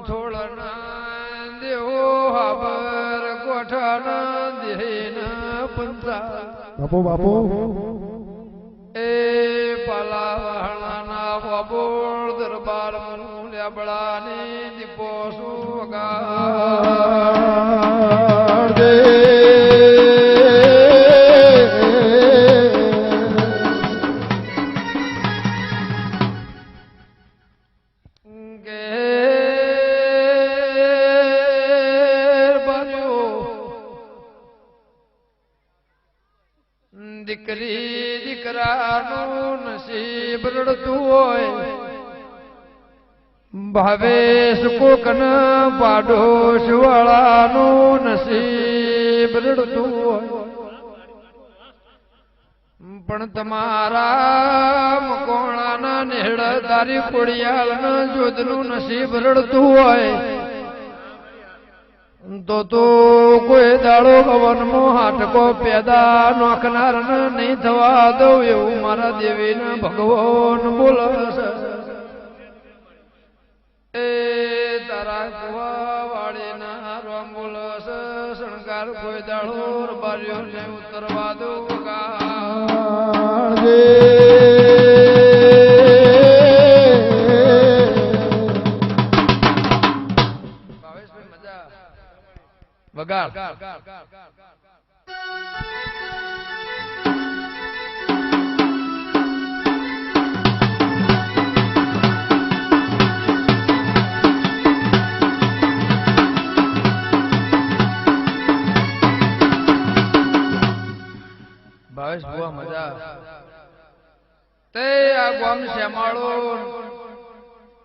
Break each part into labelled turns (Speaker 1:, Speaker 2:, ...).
Speaker 1: થોડના દેવો હાબર કોઠાના દેન પંચા
Speaker 2: બાપુ બાપુ
Speaker 1: એ પાલાવાળાના બાબોળ દરબાર મૂલ્યાબળાની દીપો સુગાડ દે દીકરી દીકરાનું નસીબ રડતું હોય ભાવેશ કોકન પાડોશ વાળાનું નસીબ રડતું હોય પણ તમારા મકોણાના નેહડ તારી કોડિયાળના જોધનું નસીબ રડતું હોય તો કોઈ દાડો ગવનમાં હાટકો પેદા નોખનાર નહીં થવા દઉં એવું મારા દેવીને ભગવાન બોલશે એ તારા કુવા વાળીના રોમ બોલશે શણગાર કોઈ દાડો બાર્યો ને ઉતરવા દઉં ગાળજે વગાડ ભાવેશ બુઆ મજા તે આ ગામ શ્યામાળો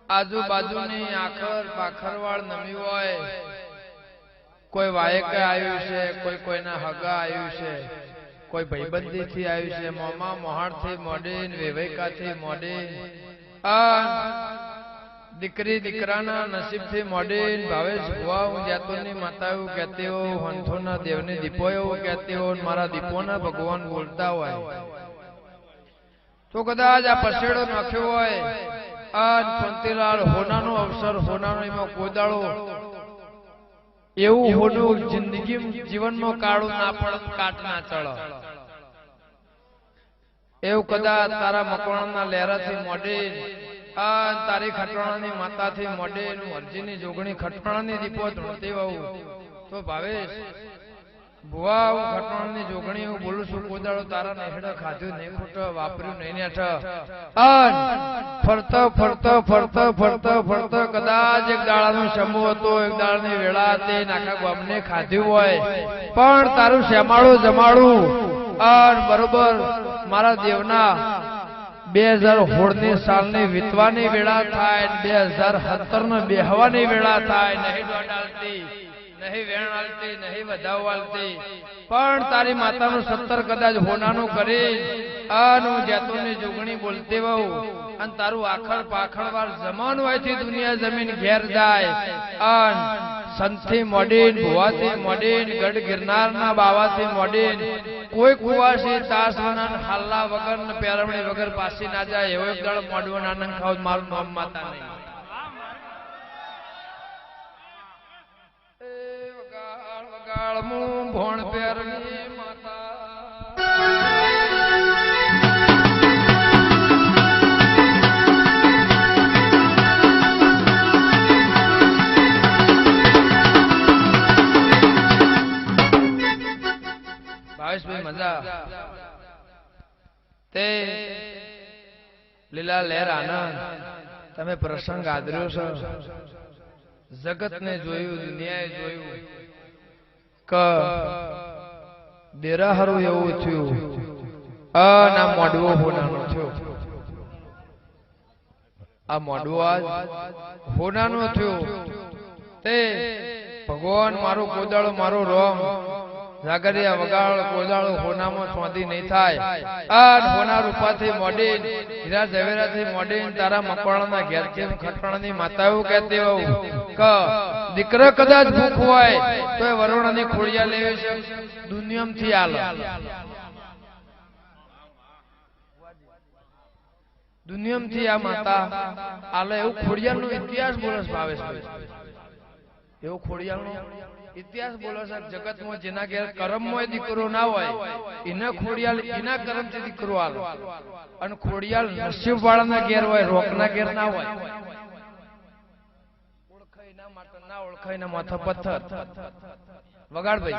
Speaker 1: આજુબાજુની આખર પાખરવાળ નમી હોય કોઈ વાયક આવ્યું છે કોઈ કોઈના હગા આવ્યું છે કોઈ ભાઈબંધી થી આવ્યું છે મોમા મોહાણ થી મોડીન વેવૈકા મોડીન દીકરી દીકરાના નસીબ થી મોડીન ભાવેશ ભુવા હું જાતોની માતા એવું કહેતી હો હંથોના દેવની દીપો એવું કહેતી હો મારા દીપોના ભગવાન બોલતા હોય તો કદાચ આ પછેડો નાખ્યો હોય આ પંતીલાલ હોનાનો અવસર હોનાનો એમાં કોદાળો એવું હોનું જિંદગી જીવનમાં કાળું ના પડે કાટ ના ચડે એવું કદાચ તારા મકવાણાના લેરાથી મોઢે તારી ખટવાણાની માતાથી મોઢે અરજીની જોગણી ખટવાણાની દીપો ધૂણતી હોઉં તો ભાવેશ ભુવા હું ખટવાણાની જોગણી હું બોલું છું કોદાળો તારા નેહડા ખાધું નહીં ફૂટો વાપર્યું નહીં નેઠ ફરતો ફરતો ફરતો ફરતો ફરતો કદાચ એક દાડાનો સમૂહ હતો એક દાડાની વેળા હતી આખા ગામને ખાધ્યું હોય પણ તારું શ્યામાળું જમાડું બરોબર મારા દેવના 2016 સાલની વિતવાની વેળા થાય 2017 ને બેહવાની વેળા થાય નહીં દોડાલતી નહીં વેણ આલતી નહીં વધાવ આલતી પણ તારી માતાનું 17 કદાચ હોનાનું કરી આનું જેતોની જોગણી બોલતી વહુ અને તારું આખડ પાખડવાર જમાન હોયથી દુનિયા જમીન ઘેર જાય અન સંતથી મોડીન ભુવાથી મોડીન ગઢ ગિરનારના બાવાથી મોડીન કોઈ કુવાસી તાસવાના હાલ્લા વગર ને પેરમણી વગર પાસી ના જાય એવો એક દાડો મોડવો નાનંદ ખાવ મારું નામ માતા નહીં વગાડ મું ભોણ પેરની માતા ભાવેશભાઈ મજા તે લીલા લહેર આનંદ તમે પ્રસંગ આદર્યો છો જગત ને જોયું દુનિયાએ જોયું કે દેરાહરું એવું થયું ના મોડવો હોનાનો થયો આ મોડવો આજ હોનાનો થયો તે ભગવાન મારો કોદાળો મારો રોમ જાગરિયા વગાડ કોદાળો હોનામાં છોંધી નહીં થાય આ હોના રૂપાથી મોડીન હીરા ઝવેરાથી મોડીન તારા મકવાણાના ઘેરથી ખટવાણાની માતા એવું કહેતી હોઉં કે દીકરો કદાચ ભૂખ હોય તો એ વરુણાની ખોડિયા લેવી છે દુનિયામાંથી આલ દુનિયામાંથી આ માતા આલે એવું ખોડિયાનો ઇતિહાસ બોલે ભાવેશભાઈ એવો ખોડિયાલનો ઇતિહાસ બોલે છે. જગતમાં જેના ઘેર કર્મમાં દીકરો ના હોય એને ખોડિયાલ એના કર્મથી દીકરો આલો, અને ખોડિયાલ નસીબ વાળાના ઘેર હોય, રોકના ઘેર ના હોય. ઓળખાય ના માટે ના ઓળખાય ના માથા પથ્થર. વગાડ ભાઈ.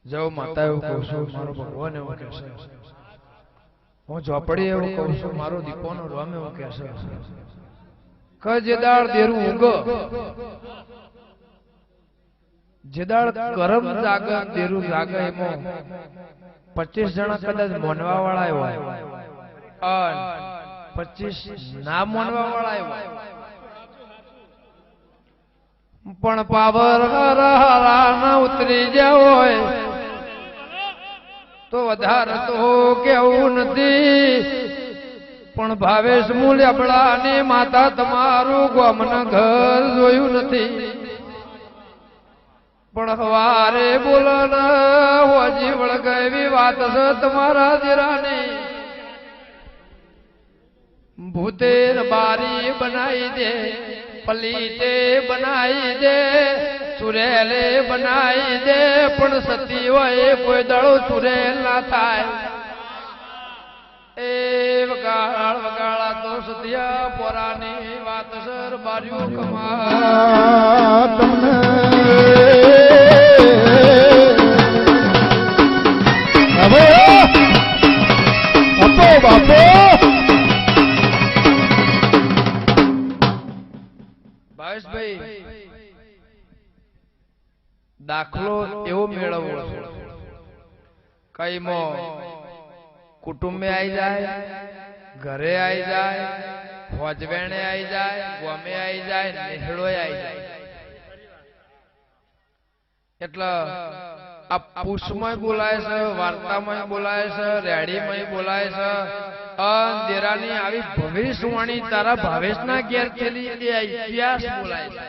Speaker 1: જો માતા એવું કહું છું, મારો ભગવાન એવું કહે છે, હું ઝોપડી એવું કહું છું, મારો દીપોનો રામ એવું કહે છે કે જેદાળ દેરું ઉગ, જેદાળ કરમ જાગ દેરું જાગ, એમાં 25 જણા કદાચ મોનવા વાળા હોય અને 25 ના મોનવા વાળા હોય, પણ પાવર હરા ના ઉતરી જાય હોય તો વધારે તો કેવું નથી. પણ ભાવેશ મૂલ્યબળા ને માતા તમારું ગામના ઘર જોયું નથી. પણ હવારે બોલન હોજી વળગે એવી વાત છે તમારા દીરાની. ભૂતેર બારી બનાવી દે, પલીતે બનાવી દે, ચુરેલે બનાવી દે, પણ સતી હોય કોઈ દળો ચુરેલ ના થાય. એ વગાળ વગાળા તો સતિયા પોરાની વાત સર બાર્યું કમા તમને બાપો બાપો ભાવેશભાઈ દાખલો એવો મેળવવો કઈમાં કુટુંબે આવી જાય, ઘરે આવી જાય, હોજવેણે આવી જાય, ગોમે આવી જાય, નેહડો આવી જાય. એટલે આ પુષ્પમાં બોલાય છે, વાર્તામાં બોલાય છે, રેડીમાં બોલાય છે. અંધેરાની આવી ભવિષ્યવાણી તારા ભાવેશના ઘેર થયેલી એ ઇતિહાસ બોલાય છે.